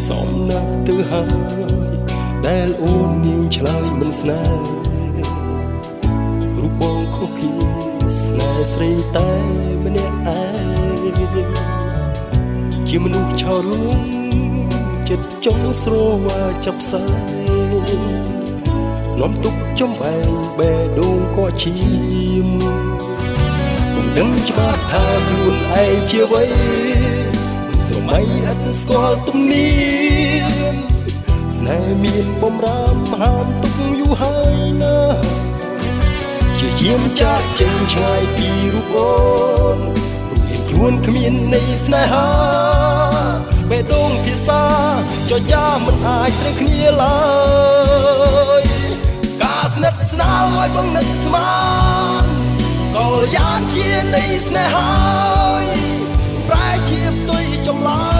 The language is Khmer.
សំណាក់ទៅហើយដែលអូននាងឆ្លើយមិនស្នេហ៍រូបបងខុសគ្នាស្នេហ៍ស្រីតែម្នាក់ឯងជាមនុស្សឆោតលួងចិត្តចង់ស្រវាចាប់ផ្សាយនាំទុកចំបែងបេះដូងក៏ឈាមមិនដឹងច្បាស់ថាខ្លួនឯងជាអ្វីស្រមៃឥតស្គាល់ទំនៀមស្នេហ៍មានបំរាមហាមទុកយូរហើយណាជាយាមចាក់ចេញឆ្ងាយពីរូបអូនព្រោះខ្លួនគ្មាននៃស្នេហាបេះដូងភាសាចចាមិនអាចត្រូវគ្នាឡើយការស្និទ្ធស្នាលឲ្យបងនឹកស្មានកលយ៉ាងជានៃស្នេហាប្រែជាផ្ទុយចម្លើយ